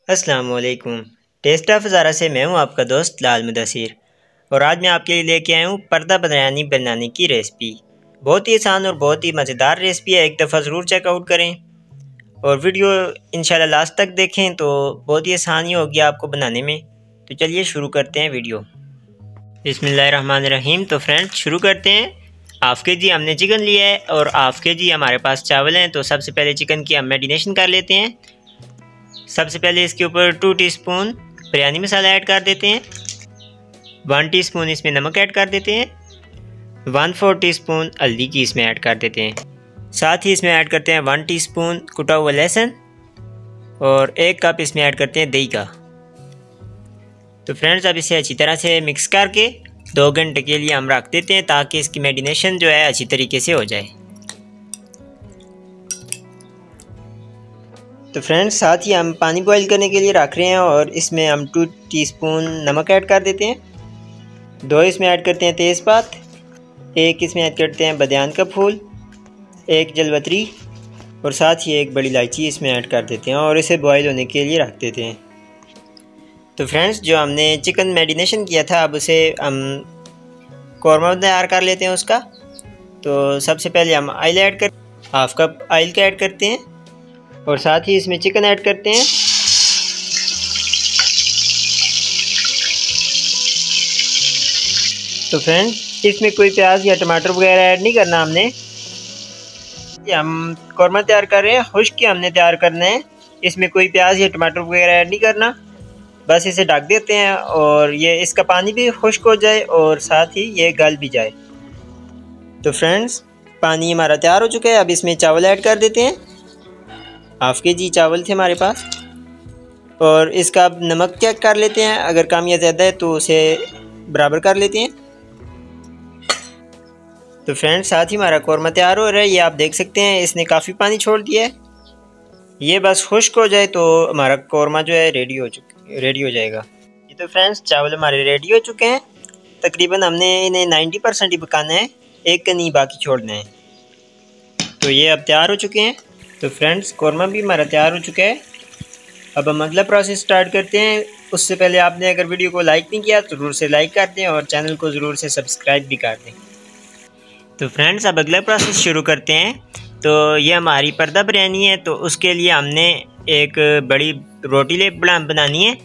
अस्सलाम वालेकुम। Test of हज़ारा से मैं हूं आपका दोस्त लाल मुदस्सिर और आज मैं आपके लिए लेके आया हूं पर्दा बिरयानी बनाने की रेसिपी। बहुत ही आसान और बहुत ही मज़ेदार रेसिपी है, एक दफ़ा ज़रूर चेकआउट करें और वीडियो इंशाल्लाह लास्ट तक देखें तो बहुत ही आसानी होगी आपको बनाने में। तो चलिए शुरू करते हैं वीडियो। बिस्मिल्लाहिर्रहमानिर्रहीम। तो फ्रेंड्स शुरू करते हैं। हाफ़ के जी हमने चिकन लिया है और हाफ़ के जी हमारे पास चावल हैं। तो सबसे पहले चिकन की हम मैरिनेशन कर लेते हैं। सबसे पहले इसके ऊपर 2 टीस्पून बिरयानी मसाला ऐड कर देते हैं, 1 टीस्पून इसमें नमक ऐड कर देते हैं, 1/4 टीस्पून हल्दी की इसमें ऐड कर देते हैं। साथ ही इसमें ऐड करते हैं 1 टीस्पून कुटा हुआ लहसुन और 1 कप इसमें ऐड करते हैं दही का। तो फ्रेंड्स अब इसे अच्छी तरह से मिक्स करके 2 घंटे के लिए हम रख देते हैं ताकि इसकी मैरिनेशन जो है अच्छी तरीके से हो जाए। तो फ्रेंड्स साथ ही हम पानी बॉईल करने के लिए रख रहे हैं और इसमें हम 2 टीस्पून नमक ऐड कर देते हैं, 2 इसमें ऐड करते हैं तेज़पात, 1 इसमें ऐड करते हैं बादियान का फूल, 1 जलवतरी और साथ ही 1 बड़ी इलायची इसमें ऐड कर देते हैं और इसे बॉईल होने के लिए रख देते हैं। तो फ्रेंड्स जो हमने चिकन मैरिनेशन किया था अब उसे हम कौरमा तैयार कर लेते हैं उसका। तो सबसे पहले हम ऑयल ऐड कर हाफ़ कप ऑयल का ऐड करते हैं और साथ ही इसमें चिकन ऐड करते हैं। तो फ्रेंड्स इसमें कोई प्याज या टमाटर वगैरह ऐड नहीं करना हमने। हम कौरमा तैयार कर रहे हैं, खुश्क हमने तैयार करना है, इसमें कोई प्याज या टमाटर वगैरह ऐड नहीं करना। बस इसे ढक देते हैं और ये इसका पानी भी खुश्क हो जाए और साथ ही ये गल भी जाए। तो फ्रेंड्स पानी हमारा तैयार हो चुका है, अब इसमें चावल ऐड कर देते हैं। हाफ़ के जी चावल थे हमारे पास और इसका अब नमक चेक कर लेते हैं, अगर कम या ज़्यादा है तो उसे बराबर कर लेते हैं। तो फ्रेंड्स साथ ही हमारा कौरमा तैयार हो रहा है, ये आप देख सकते हैं इसने काफ़ी पानी छोड़ दिया है। ये बस खुश्क हो जाए तो हमारा कौरमा जो है रेडी हो जाएगा। ये तो फ्रेंड्स चावल हमारे रेडी हो चुके हैं, तकरीबन हमने इन्हें 90% ही पकाना है, एक कनी बाकी छोड़ना है। तो ये अब तैयार हो चुके हैं। तो फ्रेंड्स कौरमा भी हमारा तैयार हो चुका है। अब हम अगला प्रोसेस स्टार्ट करते हैं। उससे पहले आपने अगर वीडियो को लाइक नहीं किया तो ज़रूर से लाइक कर दें और चैनल को ज़रूर से सब्सक्राइब भी कर दें। तो फ्रेंड्स अब अगला प्रोसेस शुरू करते हैं। तो ये हमारी पर्दा बिरयानी है, तो उसके लिए हमने एक बड़ी रोटी बनानी है।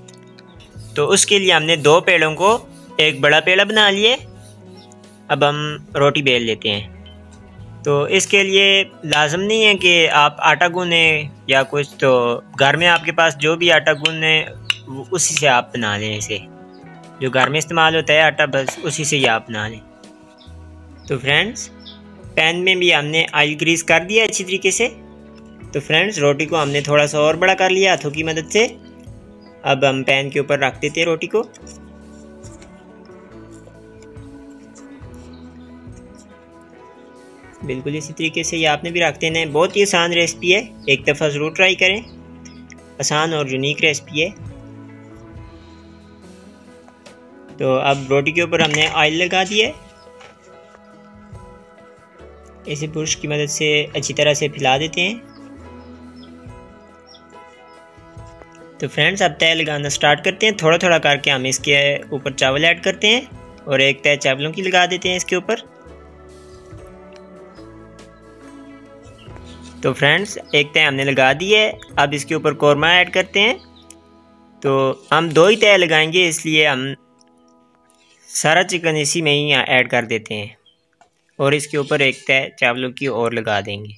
तो उसके लिए हमने 2 पेड़ों को एक बड़ा पेड़ा बना लिए। अब हम रोटी बेल लेते हैं। तो इसके लिए लाजम नहीं है कि आप आटा गूँने या कुछ, तो घर में आपके पास जो भी आटा गूँने उसी से आप बना लें। इसे जो घर में इस्तेमाल होता है आटा, बस उसी से ही आप बना लें। तो फ्रेंड्स पैन में भी हमने ऑयल ग्रीस कर दिया अच्छी तरीके से। तो फ्रेंड्स रोटी को हमने थोड़ा सा और बड़ा कर लिया हाथों की मदद से। अब हम पैन के ऊपर रख देते हैं रोटी को। बिल्कुल इसी तरीके से ये आपने भी रख देना है। बहुत ही आसान रेसिपी है, एक दफ़ा ज़रूर ट्राई करें, आसान और यूनिक रेसिपी है। तो अब रोटी के ऊपर हमने ऑयल लगा दिया है, इसे ब्रश की मदद से अच्छी तरह से फैला देते हैं। तो फ्रेंड्स अब तय लगाना स्टार्ट करते हैं। थोड़ा थोड़ा करके हम इसके ऊपर चावल ऐड करते हैं और एक तय चावलों की लगा देते हैं इसके ऊपर। तो फ्रेंड्स एक तय हमने लगा दी है, अब इसके ऊपर कौरमा ऐड करते हैं। तो हम 2 ही तय लगाएंगे, इसलिए हम सारा चिकन इसी में ही ऐड कर देते हैं और इसके ऊपर एक तय चावलों की और लगा देंगे।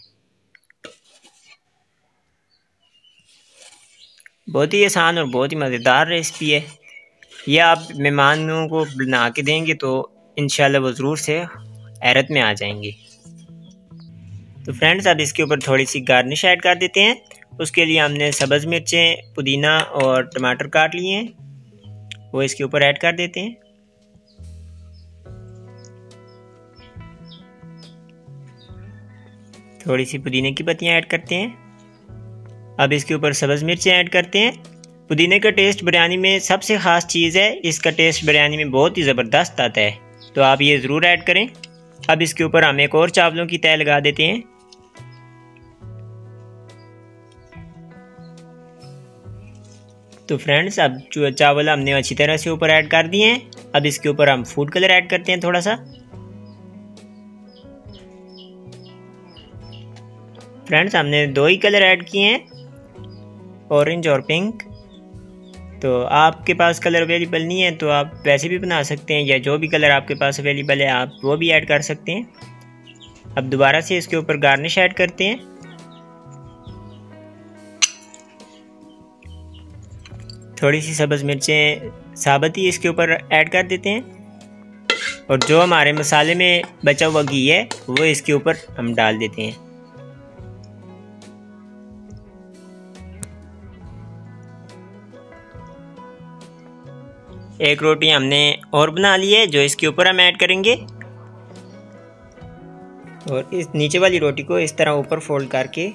बहुत ही आसान और बहुत ही मज़ेदार रेसिपी है। ये आप मेहमानों को बना के देंगे तो इंशाल्लाह वो ज़रूर से हैरत में आ जाएंगे। तो फ्रेंड्स अब इसके ऊपर थोड़ी सी गार्निश ऐड कर देते हैं। उसके लिए हमने सब्ज़ मिर्चें, पुदीना और टमाटर काट लिए हैं, वो इसके ऊपर ऐड कर देते हैं। थोड़ी सी पुदीने की पत्तियां ऐड करते हैं। अब इसके ऊपर सब्ज़ मिर्चें ऐड करते हैं। पुदीने का टेस्ट बिरयानी में सबसे ख़ास चीज़ है, इसका टेस्ट बिरयानी में बहुत ही ज़बरदस्त आता है, तो आप ये ज़रूर ऐड करें। अब इसके ऊपर हम एक और चावलों की तय लगा देते हैं। तो फ्रेंड्स अब जो चावल हमने अच्छी तरह से ऊपर ऐड कर दिए हैं। अब इसके ऊपर हम फूड कलर ऐड करते हैं थोड़ा सा। फ्रेंड्स हमने 2 ही कलर ऐड किए हैं, ऑरेंज और पिंक। तो आपके पास कलर अवेलेबल नहीं है तो आप वैसे भी बना सकते हैं, या जो भी कलर आपके पास अवेलेबल है आप वो भी ऐड कर सकते हैं। अब दोबारा से इसके ऊपर गार्निश ऐड करते हैं। थोड़ी सी सब्ज़ मिर्चें साबुत ही इसके ऊपर ऐड कर देते हैं, और जो हमारे मसाले में बचा हुआ घी है वो इसके ऊपर हम डाल देते हैं। एक रोटी हमने और बना ली है जो इसके ऊपर हम ऐड करेंगे, और इस नीचे वाली रोटी को इस तरह ऊपर फोल्ड करके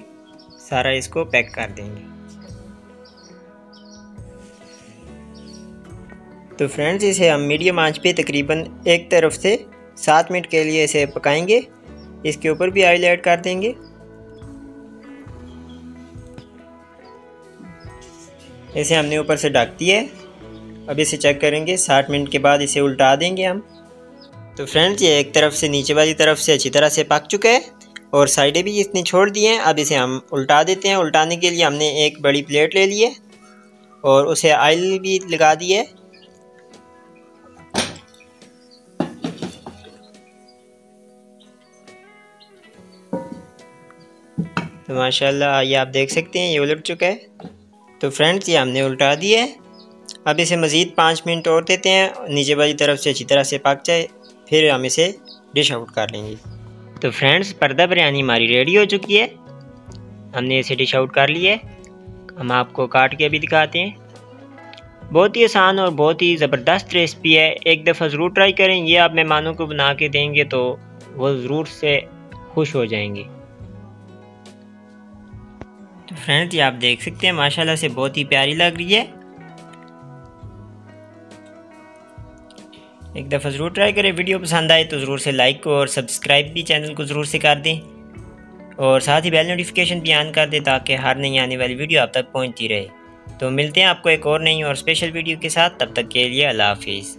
सारा इसको पैक कर देंगे। तो फ्रेंड्स इसे हम मीडियम आंच पे तकरीबन एक तरफ से 7 मिनट के लिए इसे पकाएंगे। इसके ऊपर भी ऑयल ऐड कर देंगे। इसे हमने ऊपर से ढक दिया है। अब इसे चेक करेंगे, 60 मिनट के बाद इसे उल्टा देंगे हम। तो फ्रेंड्स ये एक तरफ से नीचे वाली तरफ से अच्छी तरह से पक चुका है और साइडें भी इसने छोड़ दी हैं। अब इसे हम उल्टा देते हैं। उल्टाने के लिए हमने एक बड़ी प्लेट ले ली है और उसे ऑयल भी लगा दी है। तो माशाल्लाह ये आप देख सकते हैं ये उलट चुका है। तो फ्रेंड्स ये हमने उल्टा दिया है। अब इसे मज़ीद 5 मिनट और देते हैं, नीचे वाली तरफ से अच्छी तरह से पक जाए, फिर हम इसे डिश आउट कर लेंगे। तो फ्रेंड्स पर्दा बिरयानी हमारी रेडी हो चुकी है। हमने इसे डिश आउट कर लिया है। हम आपको काट के अभी दिखाते हैं। बहुत ही आसान और बहुत ही ज़बरदस्त रेसिपी है। एक दफ़ा ज़रूर ट्राई करें। ये आप मेहमानों को बना के देंगे तो वो ज़रूर से खुश हो जाएंगे। तो फ्रेंड्स ये आप देख सकते हैं माशाल्लाह से बहुत ही प्यारी लग रही है। एक दफ़ा ज़रूर ट्राई करें। वीडियो पसंद आए तो ज़रूर से लाइक और सब्सक्राइब भी चैनल को ज़रूर से कर दें, और साथ ही बेल नोटिफिकेशन भी ऑन कर दें ताकि हर नई आने वाली वीडियो आप तक पहुंचती रहे। तो मिलते हैं आपको एक और नई और स्पेशल वीडियो के साथ। तब तक के लिए अल्लाह हाफिज़।